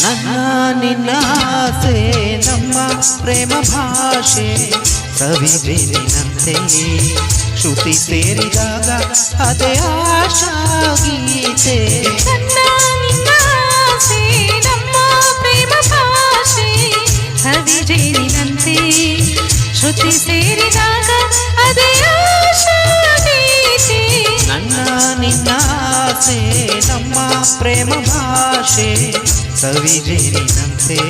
ನನ್ನ ನಿನ್ನ ಆಸೆ ನಮ್ಮ ಪ್ರೇಮ ಭಾಷೆ ಸವಿಜೇನಿನಂತೆ ಶ್ರುತಿ ಸೇರಿದಾಗ ಅದೇ ಆಶಾ ಗೀತೆ. ನನ್ನ ನಿನ್ನ ಆಸೆ ನಮ್ಮ ಪ್ರೇಮ ಭಾಷೆ ಸವಿಜೇನಿನಂತೆ ಶ್ರುತಿ ಸೇರಿದಾಗ ಅದೇ ಆಶಾ ಗೀತೆ. ನನ್ನ ನಿನ್ನ ಆಸೆ ನಮ್ಮ ಪ್ರೇಮ ಭಾಷೆ ಸವಿಜೇನಿನಂತೆ.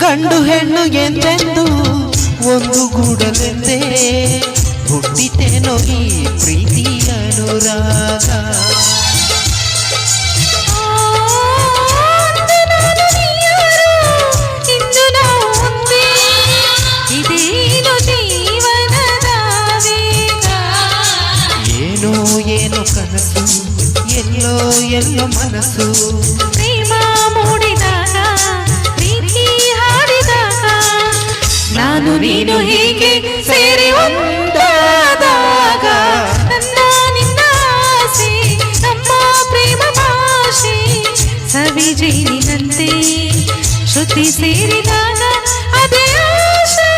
ಗಂಡು ಹೆಣ್ಣು ಎಂದೆಂದು ಒಂದು ಗೂಡಲೆಂದೇ ಹುಟ್ಟಿತೇನೋ ಈ ಪ್ರೀತಿ ಅನುರಾಗ. ಇಂದು ನಾವು ಒಂದೇ ಇದೇನು ಜೀವನದ ವೇಗ. ಏನೋ ಏನೋ ಕನಸು ಎಲ್ಲೋ ಎಲ್ಲೋ ಮನಸ್ಸು ಪ್ರೇಮ ಮೂಡಿದಾಗ ಪ್ರೀತಿ ಹಾಡಿದಾಗ ನಾನು ನೀನು ಹೀಗೆ ಸೇರಿ ಒಂದಾದಾಗ. ನನ್ನ ನಿನ್ನ ಆಸೆ ನಮ್ಮ ಪ್ರೇಮ ಭಾಷೆ ಸವಿಜೇನಿನಂತೆ ಶ್ರುತಿ ಸೇರಿದಾಗ ಅದೇ ಆಶಾ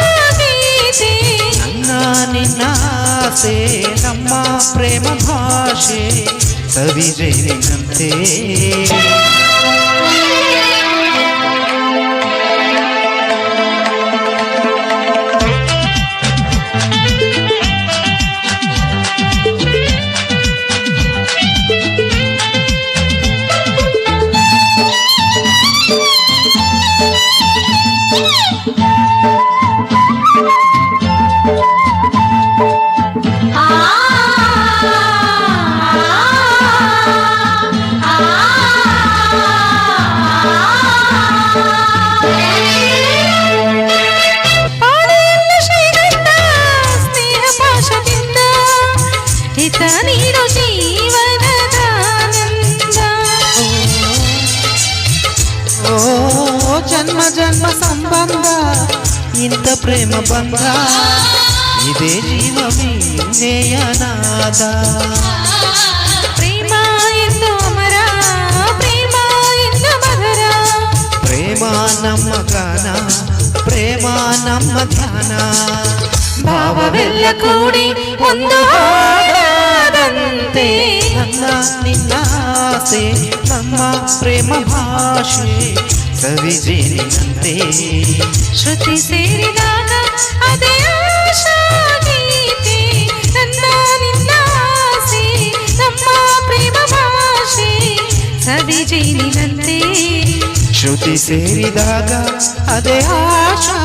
ಗೀತೆ. ನನ್ನ ನಿನ್ನ ಆಸೆ ನಮ್ಮ ಪ್ರೇಮ ಭಾಷೆ ಸವಿಜೇನಿನಂತೆ. ನೀನು ಜೀವನದ ಆನಂದ. ಓ ಜನ್ಮ ಜನ್ಮ ಸಂಬಂಧ ಇಂಥ ಪ್ರೇಮ ಬಂಧ ಇದೇ ಜೀವ ಮೀನೆಯನಾದ. ಪ್ರೇಮ ಎಂದು ಅಮರ ಪ್ರೇಮ ಎಂದು ಮಧುರ. ಪ್ರೇಮ ನಮ್ಮ ಗಾನ ಪ್ರೇಮ ನಮ್ಮ ಧ್ಯಾನ. ಭಾವವೆಲ್ಲ ಕೂಡಿ ಒಂದು ಹಾಡಾದಂತೆ. ನನ್ನ ನಿನ್ನ ಆಸೆ ನಮ್ಮ ಪ್ರೇಮ ಭಾಷೆ ಸವಿಜೇನಿನಂತೆ ಶ್ರುತಿ ಸೇರಿದಾಗ ಅದೇ ಆಶಾ ಗೀತೆ. ನನ್ನ ನಿನ್ನ ಆಸೆ ನಮ್ಮ ಪ್ರೇಮ ಭಾಷೆ ಸವಿಜೇನಿನಂತೆ ಶ್ರುತಿ ಸೇರಿದಾಗ ಅದೇ ಆಶಾ